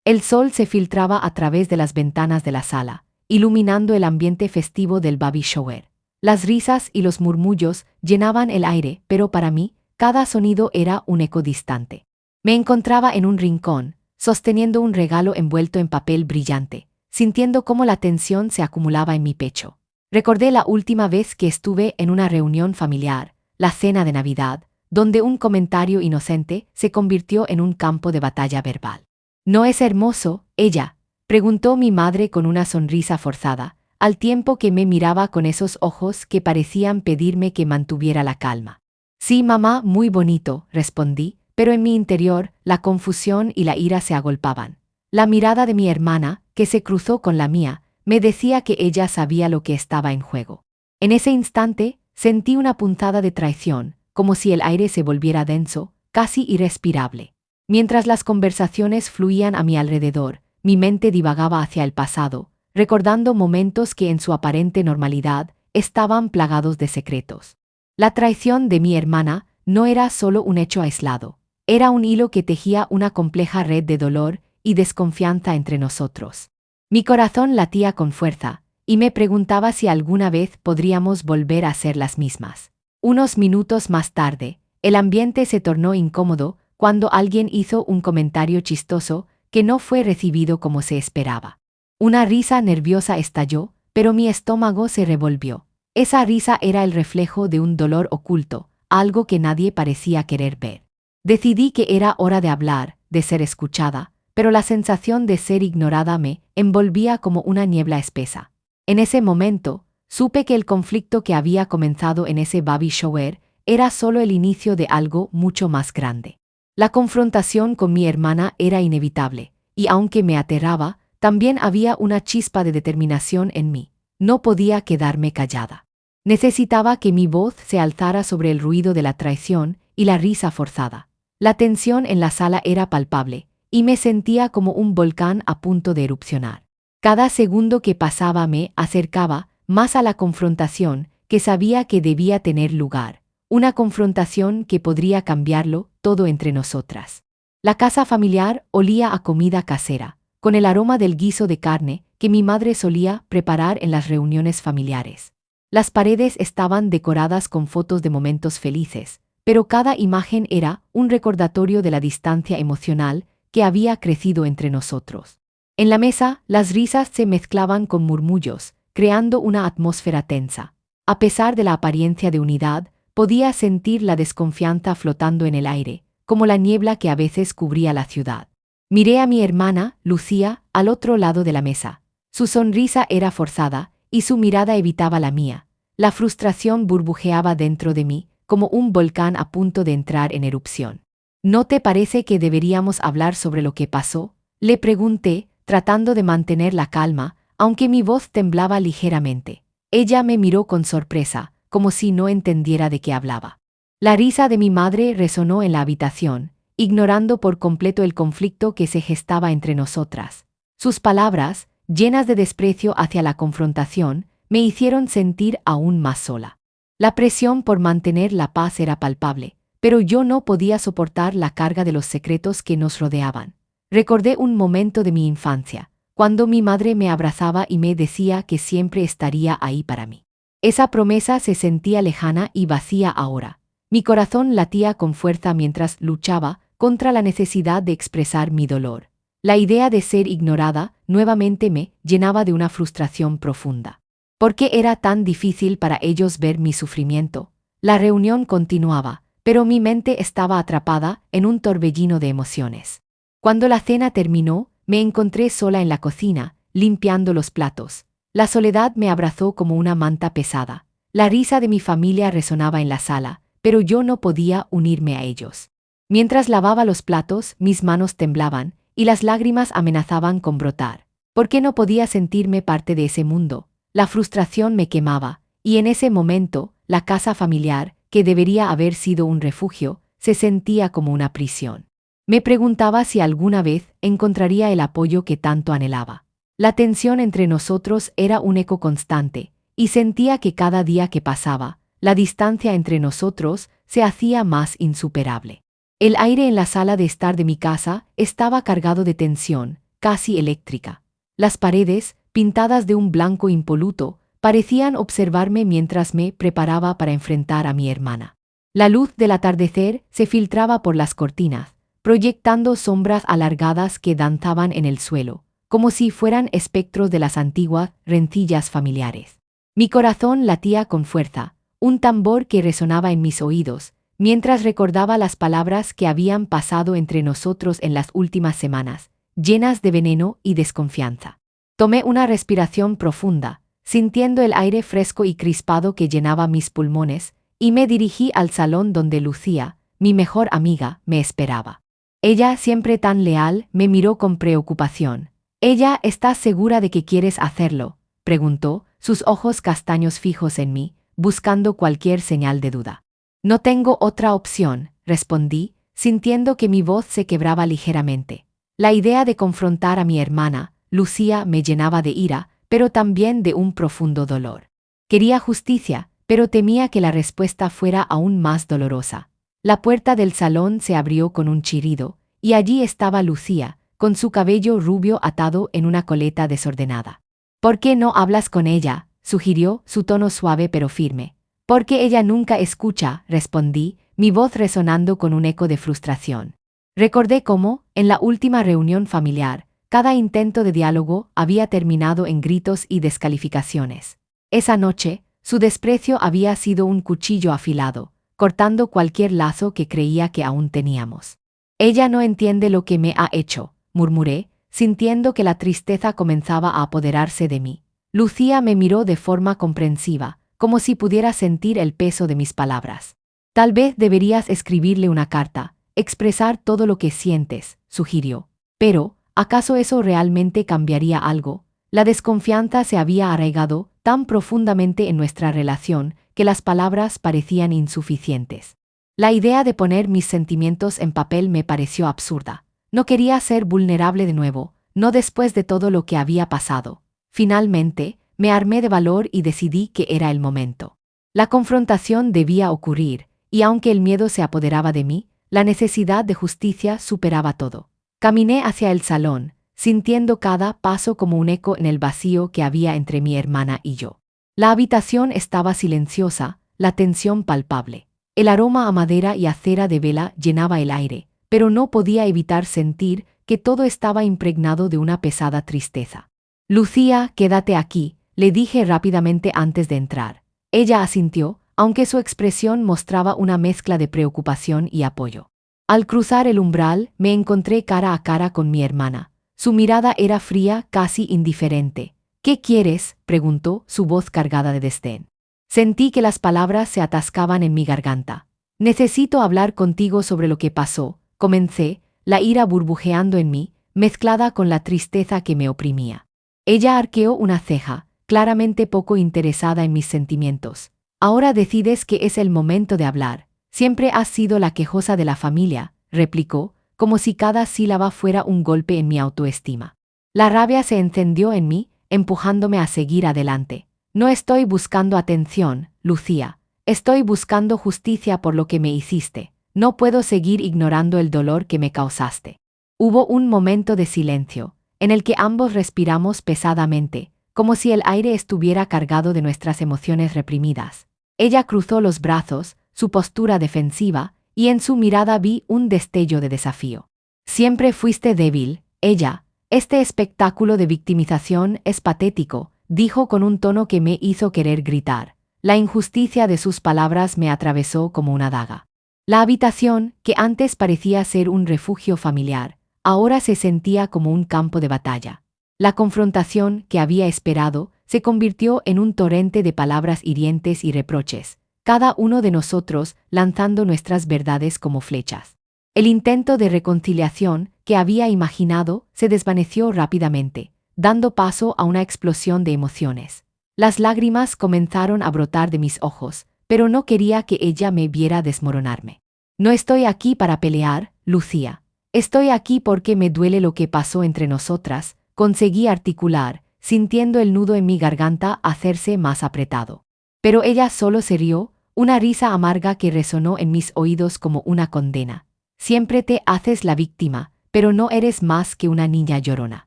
El sol se filtraba a través de las ventanas de la sala, iluminando el ambiente festivo del baby shower. Las risas y los murmullos llenaban el aire, pero para mí, cada sonido era un eco distante. Me encontraba en un rincón, sosteniendo un regalo envuelto en papel brillante, sintiendo cómo la tensión se acumulaba en mi pecho. Recordé la última vez que estuve en una reunión familiar, la cena de Navidad, donde un comentario inocente se convirtió en un campo de batalla verbal. ¿No es hermoso, ella?, preguntó mi madre con una sonrisa forzada, al tiempo que me miraba con esos ojos que parecían pedirme que mantuviera la calma. Sí, mamá, muy bonito, respondí, pero en mi interior, la confusión y la ira se agolpaban. La mirada de mi hermana, que se cruzó con la mía, me decía que ella sabía lo que estaba en juego. En ese instante, sentí una punzada de traición, como si el aire se volviera denso, casi irrespirable. Mientras las conversaciones fluían a mi alrededor, mi mente divagaba hacia el pasado, recordando momentos que en su aparente normalidad estaban plagados de secretos. La traición de mi hermana no era solo un hecho aislado, era un hilo que tejía una compleja red de dolor y desconfianza entre nosotros. Mi corazón latía con fuerza, y me preguntaba si alguna vez podríamos volver a ser las mismas. Unos minutos más tarde, el ambiente se tornó incómodo cuando alguien hizo un comentario chistoso que no fue recibido como se esperaba. Una risa nerviosa estalló, pero mi estómago se revolvió. Esa risa era el reflejo de un dolor oculto, algo que nadie parecía querer ver. Decidí que era hora de hablar, de ser escuchada, pero la sensación de ser ignorada me envolvía como una niebla espesa. En ese momento, supe que el conflicto que había comenzado en ese baby shower era solo el inicio de algo mucho más grande. La confrontación con mi hermana era inevitable, y aunque me aterraba, también había una chispa de determinación en mí. No podía quedarme callada. Necesitaba que mi voz se alzara sobre el ruido de la traición y la risa forzada. La tensión en la sala era palpable, y me sentía como un volcán a punto de erupcionar. Cada segundo que pasaba me acercaba más a la confrontación que sabía que debía tener lugar, una confrontación que podría cambiarlo todo entre nosotras. La casa familiar olía a comida casera, con el aroma del guiso de carne que mi madre solía preparar en las reuniones familiares. Las paredes estaban decoradas con fotos de momentos felices, pero cada imagen era un recordatorio de la distancia emocional que había crecido entre nosotros. En la mesa, las risas se mezclaban con murmullos, creando una atmósfera tensa. A pesar de la apariencia de unidad, podía sentir la desconfianza flotando en el aire, como la niebla que a veces cubría la ciudad. Miré a mi hermana, Lucía, al otro lado de la mesa. Su sonrisa era forzada, y su mirada evitaba la mía. La frustración burbujeaba dentro de mí, como un volcán a punto de entrar en erupción. ¿No te parece que deberíamos hablar sobre lo que pasó?, le pregunté, tratando de mantener la calma, aunque mi voz temblaba ligeramente. Ella me miró con sorpresa, como si no entendiera de qué hablaba. La risa de mi madre resonó en la habitación, ignorando por completo el conflicto que se gestaba entre nosotras. Sus palabras, llenas de desprecio hacia la confrontación, me hicieron sentir aún más sola. La presión por mantener la paz era palpable, pero yo no podía soportar la carga de los secretos que nos rodeaban. Recordé un momento de mi infancia, cuando mi madre me abrazaba y me decía que siempre estaría ahí para mí. Esa promesa se sentía lejana y vacía ahora. Mi corazón latía con fuerza mientras luchaba contra la necesidad de expresar mi dolor. La idea de ser ignorada nuevamente me llenaba de una frustración profunda. ¿Por qué era tan difícil para ellos ver mi sufrimiento? La reunión continuaba, pero mi mente estaba atrapada en un torbellino de emociones. Cuando la cena terminó, me encontré sola en la cocina, limpiando los platos. La soledad me abrazó como una manta pesada. La risa de mi familia resonaba en la sala, pero yo no podía unirme a ellos. Mientras lavaba los platos, mis manos temblaban, y las lágrimas amenazaban con brotar. ¿Por qué no podía sentirme parte de ese mundo? La frustración me quemaba, y en ese momento, la casa familiar, que debería haber sido un refugio, se sentía como una prisión. Me preguntaba si alguna vez encontraría el apoyo que tanto anhelaba. La tensión entre nosotros era un eco constante, y sentía que cada día que pasaba, la distancia entre nosotros se hacía más insuperable. El aire en la sala de estar de mi casa estaba cargado de tensión, casi eléctrica. Las paredes, pintadas de un blanco impoluto, parecían observarme mientras me preparaba para enfrentar a mi hermana. La luz del atardecer se filtraba por las cortinas, proyectando sombras alargadas que danzaban en el suelo, como si fueran espectros de las antiguas rencillas familiares. Mi corazón latía con fuerza, un tambor que resonaba en mis oídos, mientras recordaba las palabras que habían pasado entre nosotros en las últimas semanas, llenas de veneno y desconfianza. Tomé una respiración profunda, sintiendo el aire fresco y crispado que llenaba mis pulmones, y me dirigí al salón donde Lucía, mi mejor amiga, me esperaba. Ella, siempre tan leal, me miró con preocupación. «¿Ella está segura de que quieres hacerlo?», preguntó, sus ojos castaños fijos en mí, buscando cualquier señal de duda. «No tengo otra opción», respondí, sintiendo que mi voz se quebraba ligeramente. La idea de confrontar a mi hermana, Lucía, me llenaba de ira, pero también de un profundo dolor. Quería justicia, pero temía que la respuesta fuera aún más dolorosa. La puerta del salón se abrió con un chirrido, y allí estaba Lucía, con su cabello rubio atado en una coleta desordenada. «¿Por qué no hablas con ella?», sugirió, su tono suave pero firme. «Porque ella nunca escucha», respondí, mi voz resonando con un eco de frustración. Recordé cómo, en la última reunión familiar, cada intento de diálogo había terminado en gritos y descalificaciones. Esa noche, su desprecio había sido un cuchillo afilado, cortando cualquier lazo que creía que aún teníamos. «Ella no entiende lo que me ha hecho», murmuré, sintiendo que la tristeza comenzaba a apoderarse de mí. Lucía me miró de forma comprensiva, como si pudiera sentir el peso de mis palabras. «Tal vez deberías escribirle una carta, expresar todo lo que sientes», sugirió. Pero, ¿acaso eso realmente cambiaría algo? La desconfianza se había arraigado tan profundamente en nuestra relación que las palabras parecían insuficientes. La idea de poner mis sentimientos en papel me pareció absurda. No quería ser vulnerable de nuevo, no después de todo lo que había pasado. Finalmente, me armé de valor y decidí que era el momento. La confrontación debía ocurrir, y aunque el miedo se apoderaba de mí, la necesidad de justicia superaba todo. Caminé hacia el salón, sintiendo cada paso como un eco en el vacío que había entre mi hermana y yo. La habitación estaba silenciosa, la tensión palpable. El aroma a madera y a cera de vela llenaba el aire, pero no podía evitar sentir que todo estaba impregnado de una pesada tristeza. «Lucía, quédate aquí», le dije rápidamente antes de entrar. Ella asintió, aunque su expresión mostraba una mezcla de preocupación y apoyo. Al cruzar el umbral, me encontré cara a cara con mi hermana. Su mirada era fría, casi indiferente. «¿Qué quieres?», preguntó, su voz cargada de desdén. Sentí que las palabras se atascaban en mi garganta. «Necesito hablar contigo sobre lo que pasó», comencé, la ira burbujeando en mí, mezclada con la tristeza que me oprimía. Ella arqueó una ceja, claramente poco interesada en mis sentimientos. «Ahora decides que es el momento de hablar. Siempre has sido la quejosa de la familia», replicó, como si cada sílaba fuera un golpe en mi autoestima. La rabia se encendió en mí, empujándome a seguir adelante. «No estoy buscando atención, Lucía. Estoy buscando justicia por lo que me hiciste. No puedo seguir ignorando el dolor que me causaste». Hubo un momento de silencio, en el que ambos respiramos pesadamente, como si el aire estuviera cargado de nuestras emociones reprimidas. Ella cruzó los brazos, su postura defensiva, y en su mirada vi un destello de desafío. «Siempre fuiste débil, ella. Este espectáculo de victimización es patético», dijo con un tono que me hizo querer gritar. La injusticia de sus palabras me atravesó como una daga. La habitación, que antes parecía ser un refugio familiar, ahora se sentía como un campo de batalla. La confrontación que había esperado se convirtió en un torrente de palabras hirientes y reproches, cada uno de nosotros lanzando nuestras verdades como flechas. El intento de reconciliación que había imaginado se desvaneció rápidamente, dando paso a una explosión de emociones. Las lágrimas comenzaron a brotar de mis ojos, pero no quería que ella me viera desmoronarme. «No estoy aquí para pelear, Lucía. Estoy aquí porque me duele lo que pasó entre nosotras», conseguí articular, sintiendo el nudo en mi garganta hacerse más apretado. Pero ella solo se rió, una risa amarga que resonó en mis oídos como una condena. «Siempre te haces la víctima, pero no eres más que una niña llorona».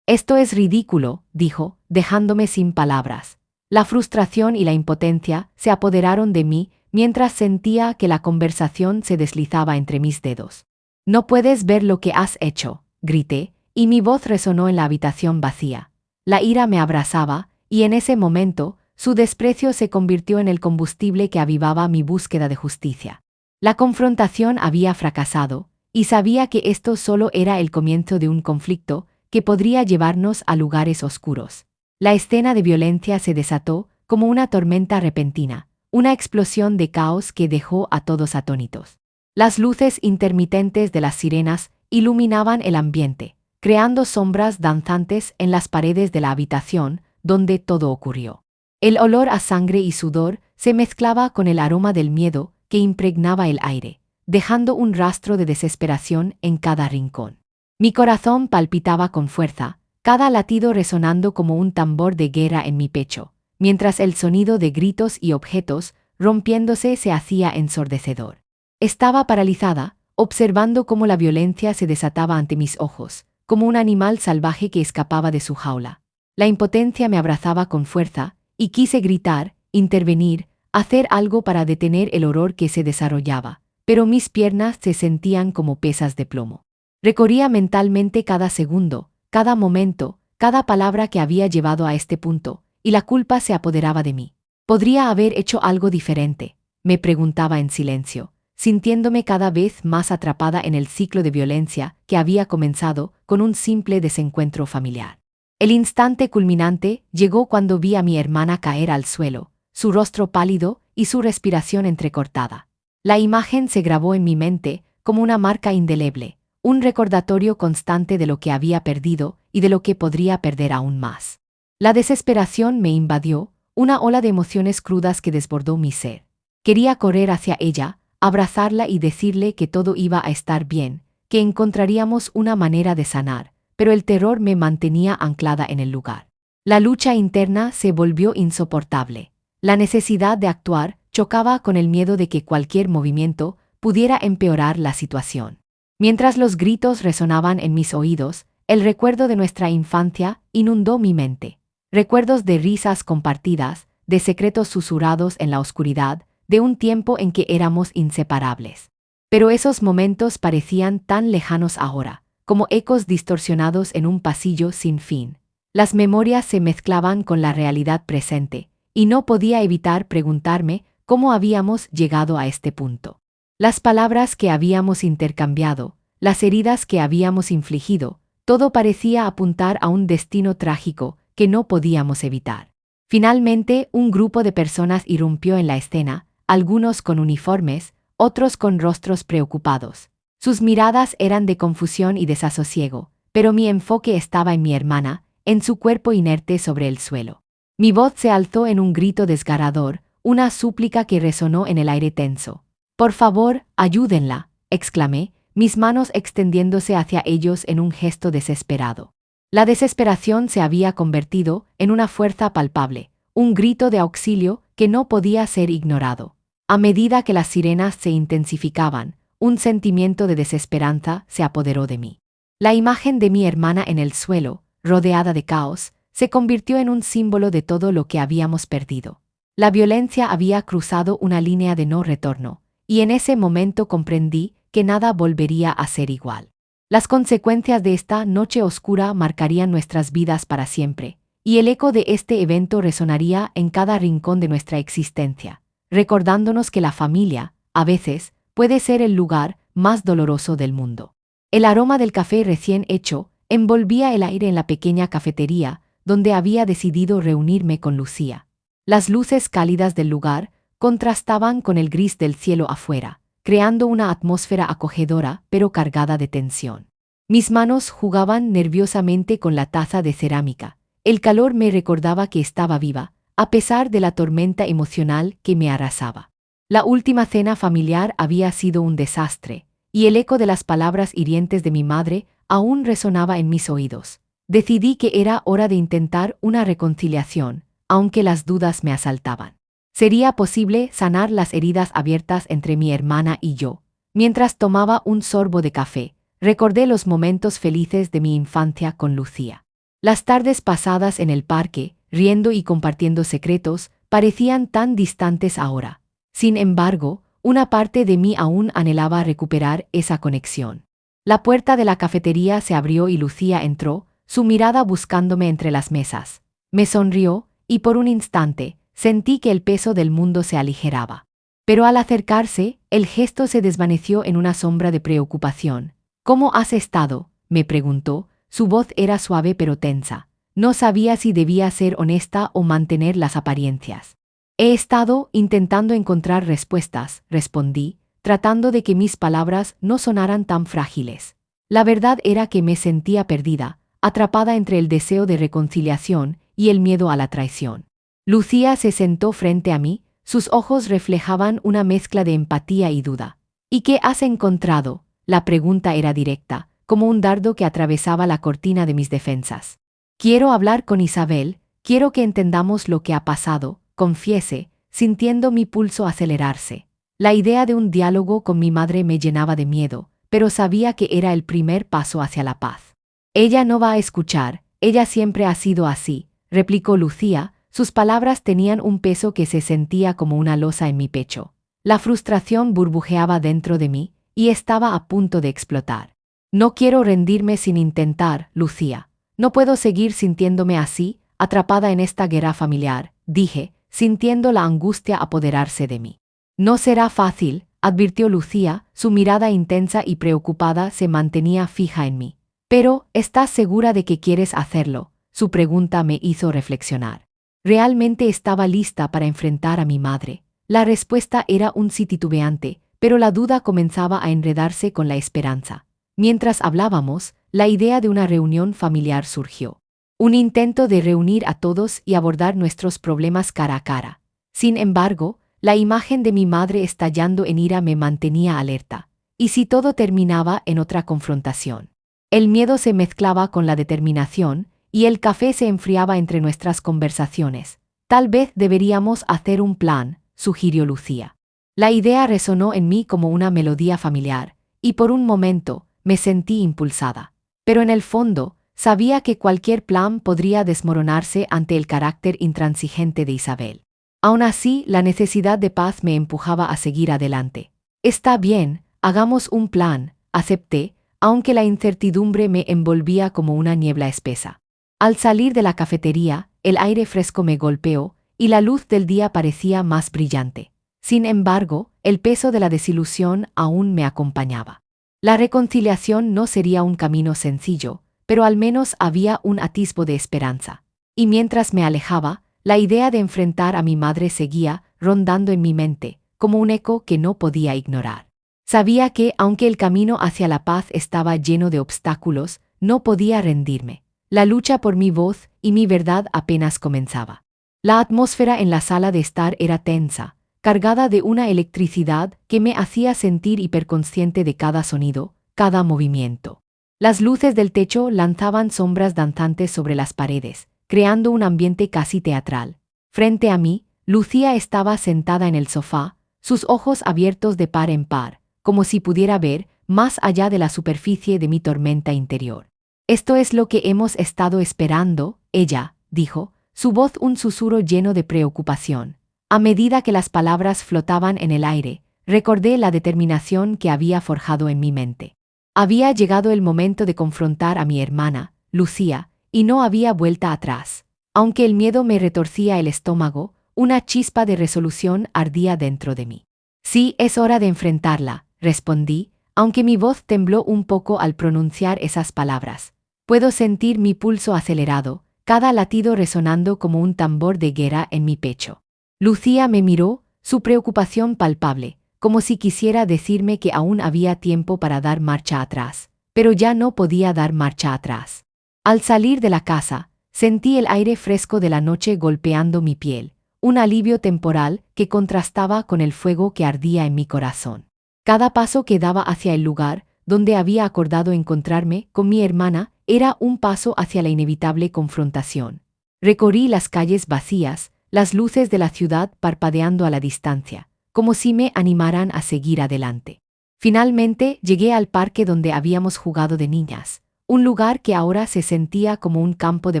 Esto es ridículo, dijo, dejándome sin palabras. La frustración y la impotencia se apoderaron de mí mientras sentía que la conversación se deslizaba entre mis dedos. No puedes ver lo que has hecho, grité, y mi voz resonó en la habitación vacía. La ira me abrazaba, y en ese momento, su desprecio se convirtió en el combustible que avivaba mi búsqueda de justicia. La confrontación había fracasado, y sabía que esto solo era el comienzo de un conflicto que podría llevarnos a lugares oscuros. La escena de violencia se desató como una tormenta repentina, una explosión de caos que dejó a todos atónitos. Las luces intermitentes de las sirenas iluminaban el ambiente, creando sombras danzantes en las paredes de la habitación donde todo ocurrió. El olor a sangre y sudor se mezclaba con el aroma del miedo que impregnaba el aire, dejando un rastro de desesperación en cada rincón. Mi corazón palpitaba con fuerza, cada latido resonando como un tambor de guerra en mi pecho, mientras el sonido de gritos y objetos rompiéndose se hacía ensordecedor. Estaba paralizada, observando cómo la violencia se desataba ante mis ojos, como un animal salvaje que escapaba de su jaula. La impotencia me abrazaba con fuerza, y quise gritar, intervenir, hacer algo para detener el horror que se desarrollaba, pero mis piernas se sentían como pesas de plomo. Recorría mentalmente cada segundo, cada momento, cada palabra que había llevado a este punto, y la culpa se apoderaba de mí. ¿Podría haber hecho algo diferente?, me preguntaba en silencio, sintiéndome cada vez más atrapada en el ciclo de violencia que había comenzado con un simple desencuentro familiar. El instante culminante llegó cuando vi a mi hermana caer al suelo, su rostro pálido y su respiración entrecortada. La imagen se grabó en mi mente como una marca indeleble, un recordatorio constante de lo que había perdido y de lo que podría perder aún más. La desesperación me invadió, una ola de emociones crudas que desbordó mi ser. Quería correr hacia ella, abrazarla y decirle que todo iba a estar bien, que encontraríamos una manera de sanar, pero el terror me mantenía anclada en el lugar. La lucha interna se volvió insoportable. La necesidad de actuar chocaba con el miedo de que cualquier movimiento pudiera empeorar la situación. Mientras los gritos resonaban en mis oídos, el recuerdo de nuestra infancia inundó mi mente. Recuerdos de risas compartidas, de secretos susurrados en la oscuridad, de un tiempo en que éramos inseparables. Pero esos momentos parecían tan lejanos ahora, como ecos distorsionados en un pasillo sin fin. Las memorias se mezclaban con la realidad presente, y no podía evitar preguntarme cómo habíamos llegado a este punto. Las palabras que habíamos intercambiado, las heridas que habíamos infligido, todo parecía apuntar a un destino trágico que no podíamos evitar. Finalmente, un grupo de personas irrumpió en la escena, algunos con uniformes, otros con rostros preocupados. Sus miradas eran de confusión y desasosiego, pero mi enfoque estaba en mi hermana, en su cuerpo inerte sobre el suelo. Mi voz se alzó en un grito desgarrador, una súplica que resonó en el aire tenso. «Por favor, ayúdenla», exclamé, mis manos extendiéndose hacia ellos en un gesto desesperado. La desesperación se había convertido en una fuerza palpable, un grito de auxilio que no podía ser ignorado. A medida que las sirenas se intensificaban, un sentimiento de desesperanza se apoderó de mí. La imagen de mi hermana en el suelo, rodeada de caos, se convirtió en un símbolo de todo lo que habíamos perdido. La violencia había cruzado una línea de no retorno, y en ese momento comprendí que nada volvería a ser igual. Las consecuencias de esta noche oscura marcarían nuestras vidas para siempre, y el eco de este evento resonaría en cada rincón de nuestra existencia, recordándonos que la familia, a veces, puede ser el lugar más doloroso del mundo. El aroma del café recién hecho envolvía el aire en la pequeña cafetería donde había decidido reunirme con Lucía. Las luces cálidas del lugar contrastaban con el gris del cielo afuera, creando una atmósfera acogedora pero cargada de tensión. Mis manos jugaban nerviosamente con la taza de cerámica. El calor me recordaba que estaba viva, a pesar de la tormenta emocional que me arrasaba. La última cena familiar había sido un desastre, y el eco de las palabras hirientes de mi madre aún resonaba en mis oídos. Decidí que era hora de intentar una reconciliación, aunque las dudas me asaltaban. ¿Sería posible sanar las heridas abiertas entre mi hermana y yo? Mientras tomaba un sorbo de café, recordé los momentos felices de mi infancia con Lucía. Las tardes pasadas en el parque, riendo y compartiendo secretos, parecían tan distantes ahora. Sin embargo, una parte de mí aún anhelaba recuperar esa conexión. La puerta de la cafetería se abrió y Lucía entró, su mirada buscándome entre las mesas. Me sonrió, y por un instante, sentí que el peso del mundo se aligeraba. Pero al acercarse, el gesto se desvaneció en una sombra de preocupación. «¿Cómo has estado?», me preguntó, su voz era suave pero tensa. No sabía si debía ser honesta o mantener las apariencias. «He estado intentando encontrar respuestas», respondí, tratando de que mis palabras no sonaran tan frágiles. La verdad era que me sentía perdida, atrapada entre el deseo de reconciliación y el miedo a la traición. Lucía se sentó frente a mí, sus ojos reflejaban una mezcla de empatía y duda. «¿Y qué has encontrado?», la pregunta era directa, como un dardo que atravesaba la cortina de mis defensas. «Quiero hablar con Isabel, quiero que entendamos lo que ha pasado», confiese, sintiendo mi pulso acelerarse. La idea de un diálogo con mi madre me llenaba de miedo, pero sabía que era el primer paso hacia la paz. «Ella no va a escuchar, ella siempre ha sido así», replicó Lucía, sus palabras tenían un peso que se sentía como una losa en mi pecho. La frustración burbujeaba dentro de mí, y estaba a punto de explotar. «No quiero rendirme sin intentar, Lucía. No puedo seguir sintiéndome así, atrapada en esta guerra familiar», dije, sintiendo la angustia apoderarse de mí. «No será fácil», advirtió Lucía, su mirada intensa y preocupada se mantenía fija en mí. «Pero, ¿estás segura de que quieres hacerlo?», su pregunta me hizo reflexionar. Realmente estaba lista para enfrentar a mi madre. La respuesta era un sí titubeante, pero la duda comenzaba a enredarse con la esperanza. Mientras hablábamos, la idea de una reunión familiar surgió. Un intento de reunir a todos y abordar nuestros problemas cara a cara. Sin embargo, la imagen de mi madre estallando en ira me mantenía alerta. ¿Y si todo terminaba en otra confrontación? El miedo se mezclaba con la determinación, y el café se enfriaba entre nuestras conversaciones. «Tal vez deberíamos hacer un plan», sugirió Lucía. La idea resonó en mí como una melodía familiar, y por un momento me sentí impulsada. Pero en el fondo, sabía que cualquier plan podría desmoronarse ante el carácter intransigente de Isabel. Aún así, la necesidad de paz me empujaba a seguir adelante. «Está bien, hagamos un plan», acepté, aunque la incertidumbre me envolvía como una niebla espesa. Al salir de la cafetería, el aire fresco me golpeó, y la luz del día parecía más brillante. Sin embargo, el peso de la desilusión aún me acompañaba. La reconciliación no sería un camino sencillo, pero al menos había un atisbo de esperanza. Y mientras me alejaba, la idea de enfrentar a mi madre seguía rondando en mi mente, como un eco que no podía ignorar. Sabía que, aunque el camino hacia la paz estaba lleno de obstáculos, no podía rendirme. La lucha por mi voz y mi verdad apenas comenzaba. La atmósfera en la sala de estar era tensa, cargada de una electricidad que me hacía sentir hiperconsciente de cada sonido, cada movimiento. Las luces del techo lanzaban sombras danzantes sobre las paredes, creando un ambiente casi teatral. Frente a mí, Lucía estaba sentada en el sofá, sus ojos abiertos de par en par, como si pudiera ver más allá de la superficie de mi tormenta interior. «Esto es lo que hemos estado esperando», ella dijo, su voz un susurro lleno de preocupación. A medida que las palabras flotaban en el aire, recordé la determinación que había forjado en mi mente. Había llegado el momento de confrontar a mi hermana, Lucía, y no había vuelta atrás. Aunque el miedo me retorcía el estómago, una chispa de resolución ardía dentro de mí. «Sí, es hora de enfrentarla», respondí, aunque mi voz tembló un poco al pronunciar esas palabras. Puedo sentir mi pulso acelerado, cada latido resonando como un tambor de guerra en mi pecho. Lucía me miró, su preocupación palpable, como si quisiera decirme que aún había tiempo para dar marcha atrás, pero ya no podía dar marcha atrás. Al salir de la casa, sentí el aire fresco de la noche golpeando mi piel, un alivio temporal que contrastaba con el fuego que ardía en mi corazón. Cada paso que daba hacia el lugar donde había acordado encontrarme con mi hermana era un paso hacia la inevitable confrontación. Recorrí las calles vacías, las luces de la ciudad parpadeando a la distancia, como si me animaran a seguir adelante. Finalmente llegué al parque donde habíamos jugado de niñas, un lugar que ahora se sentía como un campo de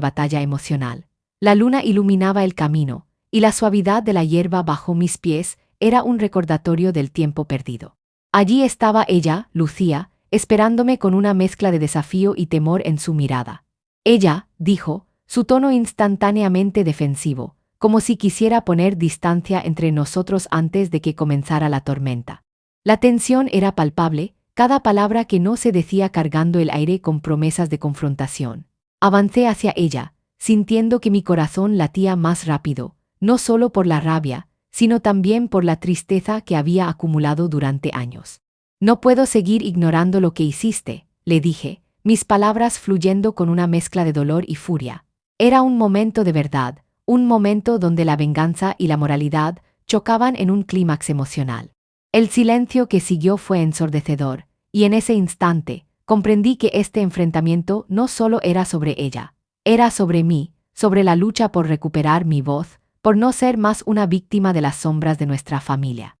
batalla emocional. La luna iluminaba el camino, y la suavidad de la hierba bajo mis pies era un recordatorio del tiempo perdido. Allí estaba ella, Lucía, esperándome con una mezcla de desafío y temor en su mirada. Ella, dijo, su tono instantáneamente defensivo, como si quisiera poner distancia entre nosotros antes de que comenzara la tormenta. La tensión era palpable, cada palabra que no se decía cargando el aire con promesas de confrontación. Avancé hacia ella, sintiendo que mi corazón latía más rápido, no solo por la rabia, sino también por la tristeza que había acumulado durante años. No puedo seguir ignorando lo que hiciste, le dije, mis palabras fluyendo con una mezcla de dolor y furia. Era un momento de verdad, un momento donde la venganza y la moralidad chocaban en un clímax emocional. El silencio que siguió fue ensordecedor, y en ese instante, comprendí que este enfrentamiento no solo era sobre ella, era sobre mí, sobre la lucha por recuperar mi voz, por no ser más una víctima de las sombras de nuestra familia.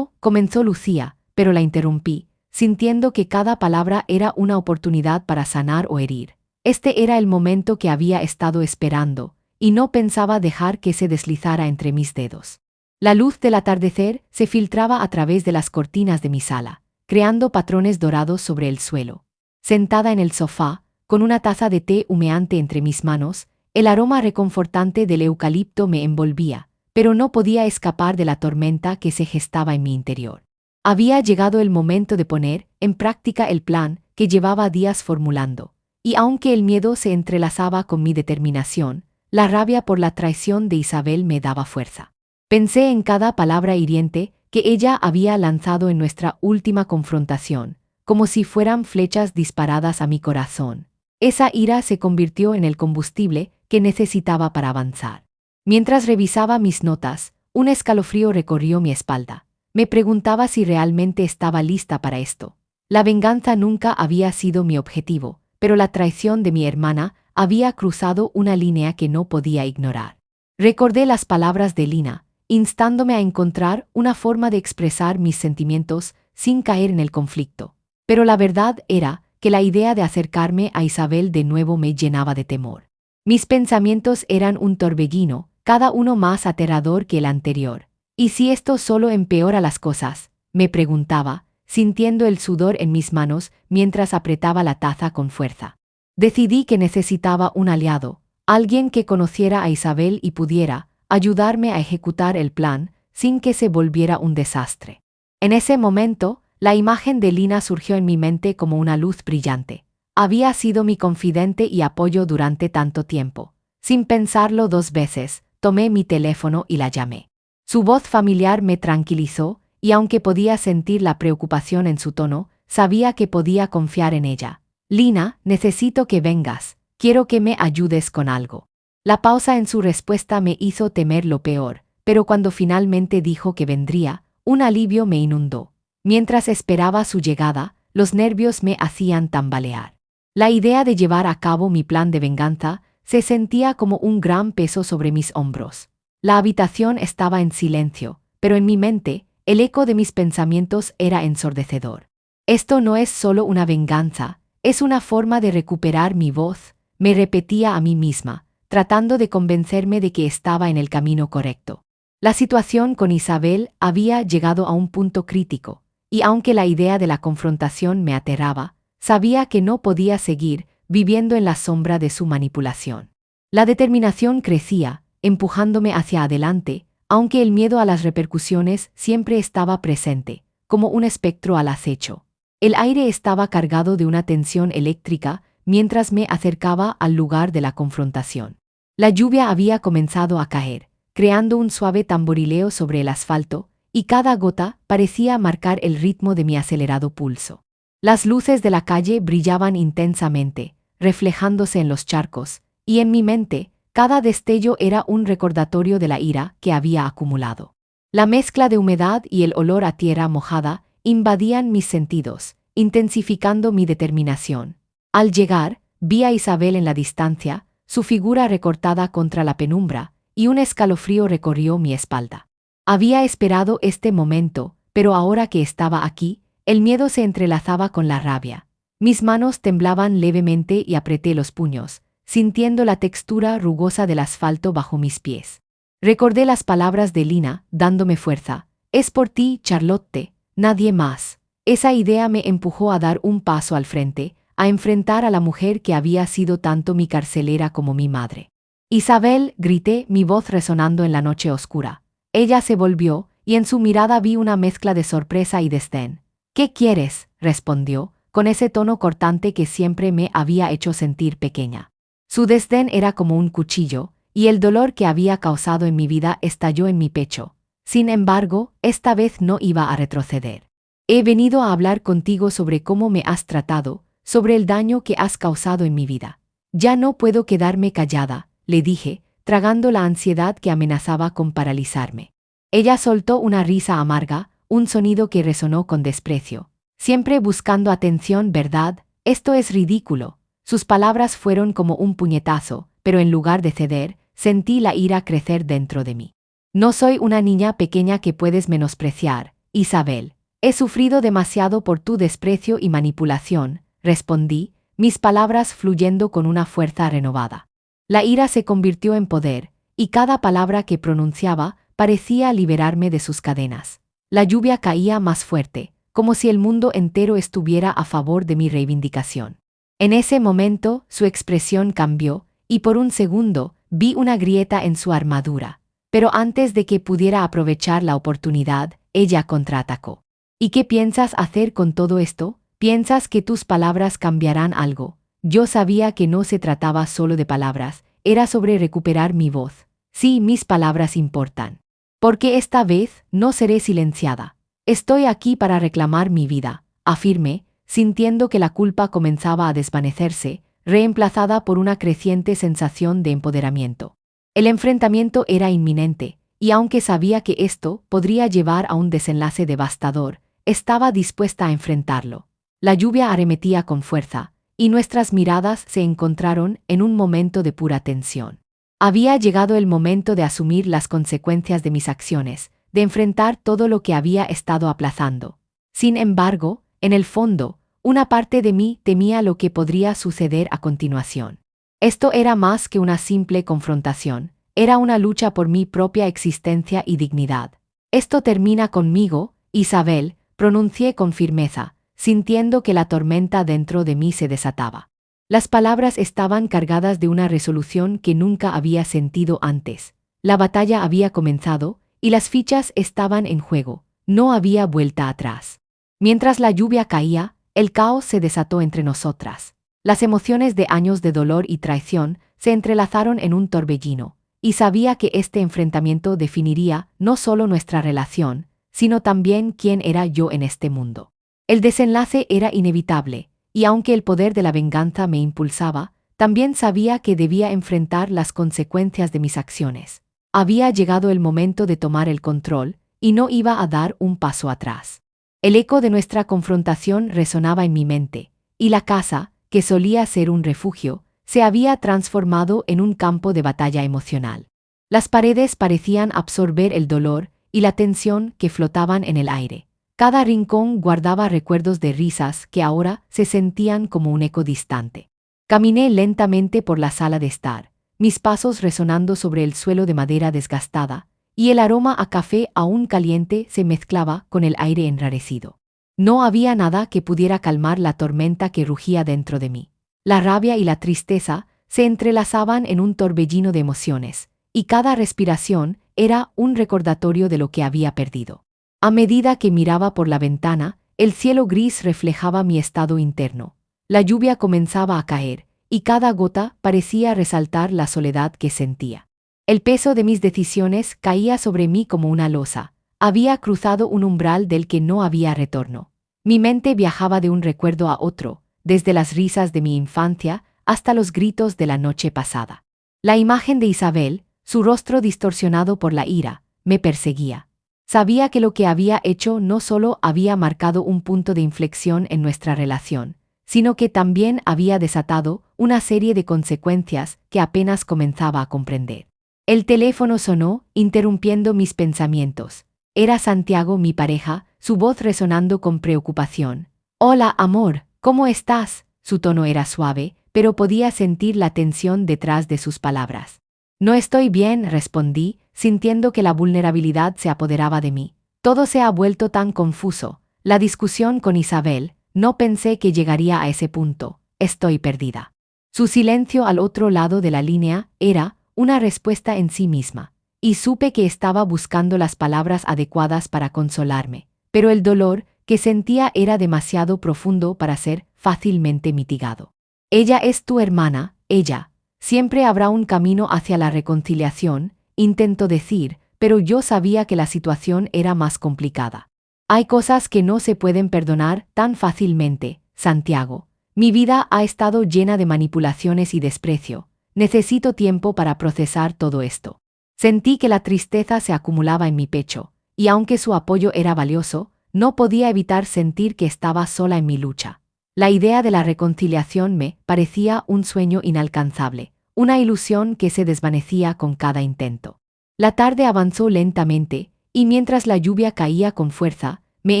Comenzó Lucía, pero la interrumpí, sintiendo que cada palabra era una oportunidad para sanar o herir. Este era el momento que había estado esperando, y no pensaba dejar que se deslizara entre mis dedos. La luz del atardecer se filtraba a través de las cortinas de mi sala, creando patrones dorados sobre el suelo. Sentada en el sofá, con una taza de té humeante entre mis manos, el aroma reconfortante del eucalipto me envolvía, pero no podía escapar de la tormenta que se gestaba en mi interior. Había llegado el momento de poner en práctica el plan que llevaba días formulando, y aunque el miedo se entrelazaba con mi determinación, la rabia por la traición de Isabel me daba fuerza. Pensé en cada palabra hiriente que ella había lanzado en nuestra última confrontación, como si fueran flechas disparadas a mi corazón. Esa ira se convirtió en el combustible que necesitaba para avanzar. Mientras revisaba mis notas, un escalofrío recorrió mi espalda. Me preguntaba si realmente estaba lista para esto. La venganza nunca había sido mi objetivo, pero la traición de mi hermana había cruzado una línea que no podía ignorar. Recordé las palabras de Lina, instándome a encontrar una forma de expresar mis sentimientos sin caer en el conflicto. Pero la verdad era que la idea de acercarme a Isabel de nuevo me llenaba de temor. Mis pensamientos eran un torbellino, cada uno más aterrador que el anterior. ¿Y si esto solo empeora las cosas?, me preguntaba, sintiendo el sudor en mis manos mientras apretaba la taza con fuerza. Decidí que necesitaba un aliado, alguien que conociera a Isabel y pudiera ayudarme a ejecutar el plan sin que se volviera un desastre. En ese momento, la imagen de Lina surgió en mi mente como una luz brillante. Había sido mi confidente y apoyo durante tanto tiempo. Sin pensarlo dos veces, tomé mi teléfono y la llamé. Su voz familiar me tranquilizó, y aunque podía sentir la preocupación en su tono, sabía que podía confiar en ella. Lina, necesito que vengas. Quiero que me ayudes con algo. La pausa en su respuesta me hizo temer lo peor, pero cuando finalmente dijo que vendría, un alivio me inundó. Mientras esperaba su llegada, los nervios me hacían tambalear. La idea de llevar a cabo mi plan de venganza se sentía como un gran peso sobre mis hombros. La habitación estaba en silencio, pero en mi mente, el eco de mis pensamientos era ensordecedor. Esto no es solo una venganza, es una forma de recuperar mi voz, me repetía a mí misma, tratando de convencerme de que estaba en el camino correcto. La situación con Isabel había llegado a un punto crítico, y aunque la idea de la confrontación me aterraba, sabía que no podía seguir viviendo en la sombra de su manipulación. La determinación crecía, empujándome hacia adelante, aunque el miedo a las repercusiones siempre estaba presente, como un espectro al acecho. El aire estaba cargado de una tensión eléctrica mientras me acercaba al lugar de la confrontación. La lluvia había comenzado a caer, creando un suave tamborileo sobre el asfalto, y cada gota parecía marcar el ritmo de mi acelerado pulso. Las luces de la calle brillaban intensamente, reflejándose en los charcos, y en mi mente, cada destello era un recordatorio de la ira que había acumulado. La mezcla de humedad y el olor a tierra mojada invadían mis sentidos, intensificando mi determinación. Al llegar, vi a Isabel en la distancia, su figura recortada contra la penumbra, y un escalofrío recorrió mi espalda. Había esperado este momento, pero ahora que estaba aquí, el miedo se entrelazaba con la rabia. Mis manos temblaban levemente y apreté los puños, sintiendo la textura rugosa del asfalto bajo mis pies. Recordé las palabras de Lina, dándome fuerza. Es por ti, Charlotte, nadie más. Esa idea me empujó a dar un paso al frente, a enfrentar a la mujer que había sido tanto mi carcelera como mi madre. Isabel, grité, mi voz resonando en la noche oscura. Ella se volvió, y en su mirada vi una mezcla de sorpresa y desdén. ¿Qué quieres?, respondió, con ese tono cortante que siempre me había hecho sentir pequeña. Su desdén era como un cuchillo, y el dolor que había causado en mi vida estalló en mi pecho. Sin embargo, esta vez no iba a retroceder. He venido a hablar contigo sobre cómo me has tratado, sobre el daño que has causado en mi vida. Ya no puedo quedarme callada, le dije, tragando la ansiedad que amenazaba con paralizarme. Ella soltó una risa amarga, un sonido que resonó con desprecio. Siempre buscando atención, ¿verdad? Esto es ridículo. Sus palabras fueron como un puñetazo, pero en lugar de ceder, sentí la ira crecer dentro de mí. No soy una niña pequeña que puedes menospreciar, Isabel. He sufrido demasiado por tu desprecio y manipulación, respondí, mis palabras fluyendo con una fuerza renovada. La ira se convirtió en poder, y cada palabra que pronunciaba parecía liberarme de sus cadenas. La lluvia caía más fuerte, como si el mundo entero estuviera a favor de mi reivindicación. En ese momento, su expresión cambió, y por un segundo, vi una grieta en su armadura. Pero antes de que pudiera aprovechar la oportunidad, ella contraatacó. ¿Y qué piensas hacer con todo esto? ¿Piensas que tus palabras cambiarán algo? Yo sabía que no se trataba solo de palabras, era sobre recuperar mi voz. Sí, mis palabras importan. Porque esta vez no seré silenciada. Estoy aquí para reclamar mi vida, afirmé, sintiendo que la culpa comenzaba a desvanecerse, reemplazada por una creciente sensación de empoderamiento. El enfrentamiento era inminente, y aunque sabía que esto podría llevar a un desenlace devastador, estaba dispuesta a enfrentarlo. La lluvia arremetía con fuerza, y nuestras miradas se encontraron en un momento de pura tensión. Había llegado el momento de asumir las consecuencias de mis acciones, de enfrentar todo lo que había estado aplazando. Sin embargo, en el fondo, una parte de mí temía lo que podría suceder a continuación. Esto era más que una simple confrontación, era una lucha por mi propia existencia y dignidad. Esto termina conmigo, Isabel, pronuncié con firmeza, sintiendo que la tormenta dentro de mí se desataba. Las palabras estaban cargadas de una resolución que nunca había sentido antes. La batalla había comenzado, y las fichas estaban en juego, no había vuelta atrás. Mientras la lluvia caía, el caos se desató entre nosotras. Las emociones de años de dolor y traición se entrelazaron en un torbellino, y sabía que este enfrentamiento definiría no solo nuestra relación, sino también quién era yo en este mundo. El desenlace era inevitable, y aunque el poder de la venganza me impulsaba, también sabía que debía enfrentar las consecuencias de mis acciones. Había llegado el momento de tomar el control, y no iba a dar un paso atrás. El eco de nuestra confrontación resonaba en mi mente, y la casa, que solía ser un refugio, se había transformado en un campo de batalla emocional. Las paredes parecían absorber el dolor y la tensión que flotaban en el aire. Cada rincón guardaba recuerdos de risas que ahora se sentían como un eco distante. Caminé lentamente por la sala de estar, mis pasos resonando sobre el suelo de madera desgastada, y el aroma a café aún caliente se mezclaba con el aire enrarecido. No había nada que pudiera calmar la tormenta que rugía dentro de mí. La rabia y la tristeza se entrelazaban en un torbellino de emociones, y cada respiración era un recordatorio de lo que había perdido. A medida que miraba por la ventana, el cielo gris reflejaba mi estado interno. La lluvia comenzaba a caer, y cada gota parecía resaltar la soledad que sentía. El peso de mis decisiones caía sobre mí como una losa. Había cruzado un umbral del que no había retorno. Mi mente viajaba de un recuerdo a otro, desde las risas de mi infancia hasta los gritos de la noche pasada. La imagen de Isabel, su rostro distorsionado por la ira, me perseguía. Sabía que lo que había hecho no solo había marcado un punto de inflexión en nuestra relación, sino que también había desatado una serie de consecuencias que apenas comenzaba a comprender. El teléfono sonó, interrumpiendo mis pensamientos. Era Santiago, mi pareja, su voz resonando con preocupación. «Hola, amor», ¿Cómo estás? Su tono era suave, pero podía sentir la tensión detrás de sus palabras. No estoy bien, respondí, sintiendo que la vulnerabilidad se apoderaba de mí. Todo se ha vuelto tan confuso. La discusión con Isabel, no pensé que llegaría a ese punto. Estoy perdida. Su silencio al otro lado de la línea era una respuesta en sí misma, y supe que estaba buscando las palabras adecuadas para consolarme, pero el dolor que sentía era demasiado profundo para ser fácilmente mitigado. Ella es tu hermana, ella. Siempre habrá un camino hacia la reconciliación, intentó decir, pero yo sabía que la situación era más complicada. Hay cosas que no se pueden perdonar tan fácilmente, Santiago. Mi vida ha estado llena de manipulaciones y desprecio. Necesito tiempo para procesar todo esto. Sentí que la tristeza se acumulaba en mi pecho, y aunque su apoyo era valioso, no podía evitar sentir que estaba sola en mi lucha. La idea de la reconciliación me parecía un sueño inalcanzable, una ilusión que se desvanecía con cada intento. La tarde avanzó lentamente, y mientras la lluvia caía con fuerza, me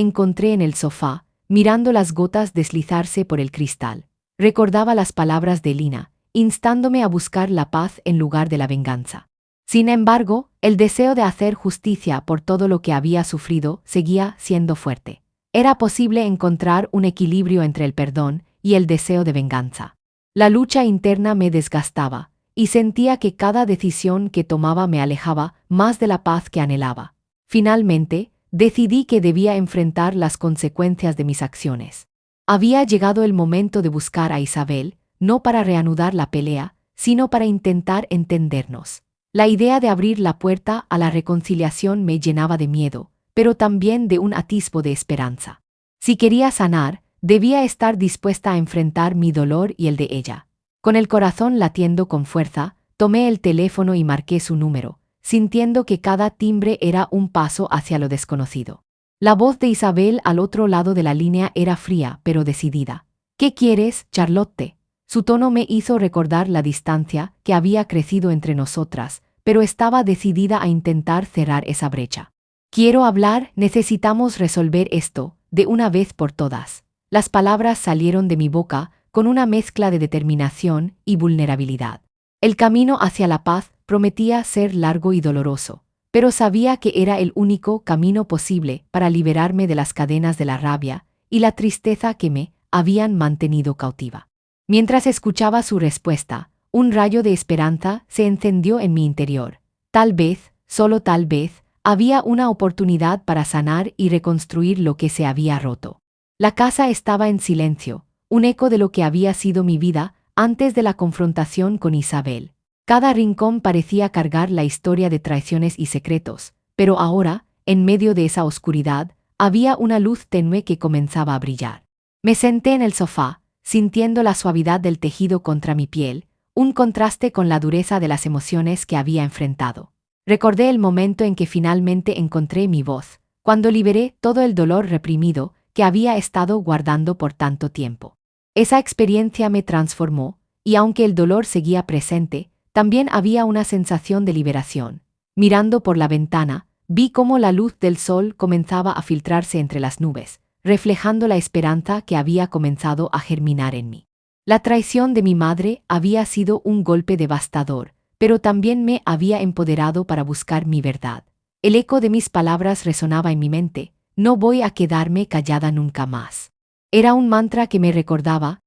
encontré en el sofá, mirando las gotas deslizarse por el cristal. Recordaba las palabras de Lina, instándome a buscar la paz en lugar de la venganza. Sin embargo, el deseo de hacer justicia por todo lo que había sufrido seguía siendo fuerte. Era posible encontrar un equilibrio entre el perdón y el deseo de venganza. La lucha interna me desgastaba, y sentía que cada decisión que tomaba me alejaba más de la paz que anhelaba. Finalmente, decidí que debía enfrentar las consecuencias de mis acciones. Había llegado el momento de buscar a Isabel, no para reanudar la pelea, sino para intentar entendernos. La idea de abrir la puerta a la reconciliación me llenaba de miedo, pero también de un atisbo de esperanza. Si quería sanar, debía estar dispuesta a enfrentar mi dolor y el de ella. Con el corazón latiendo con fuerza, tomé el teléfono y marqué su número, sintiendo que cada timbre era un paso hacia lo desconocido. La voz de Isabel al otro lado de la línea era fría, pero decidida. ¿Qué quieres, Charlotte? Su tono me hizo recordar la distancia que había crecido entre nosotras, pero estaba decidida a intentar cerrar esa brecha. Quiero hablar, necesitamos resolver esto, de una vez por todas. Las palabras salieron de mi boca con una mezcla de determinación y vulnerabilidad. El camino hacia la paz prometía ser largo y doloroso, pero sabía que era el único camino posible para liberarme de las cadenas de la rabia y la tristeza que me habían mantenido cautiva. Mientras escuchaba su respuesta, un rayo de esperanza se encendió en mi interior. Tal vez, solo tal vez, había una oportunidad para sanar y reconstruir lo que se había roto. La casa estaba en silencio, un eco de lo que había sido mi vida antes de la confrontación con Isabel. Cada rincón parecía cargar la historia de traiciones y secretos, pero ahora, en medio de esa oscuridad, había una luz tenue que comenzaba a brillar. Me senté en el sofá, sintiendo la suavidad del tejido contra mi piel, un contraste con la dureza de las emociones que había enfrentado. Recordé el momento en que finalmente encontré mi voz, cuando liberé todo el dolor reprimido que había estado guardando por tanto tiempo. Esa experiencia me transformó, y aunque el dolor seguía presente, también había una sensación de liberación. Mirando por la ventana, vi cómo la luz del sol comenzaba a filtrarse entre las nubes, reflejando la esperanza que había comenzado a germinar en mí. La traición de mi madre había sido un golpe devastador, pero también me había empoderado para buscar mi verdad. El eco de mis palabras resonaba en mi mente: no voy a quedarme callada nunca más. Era un mantra que me recordaba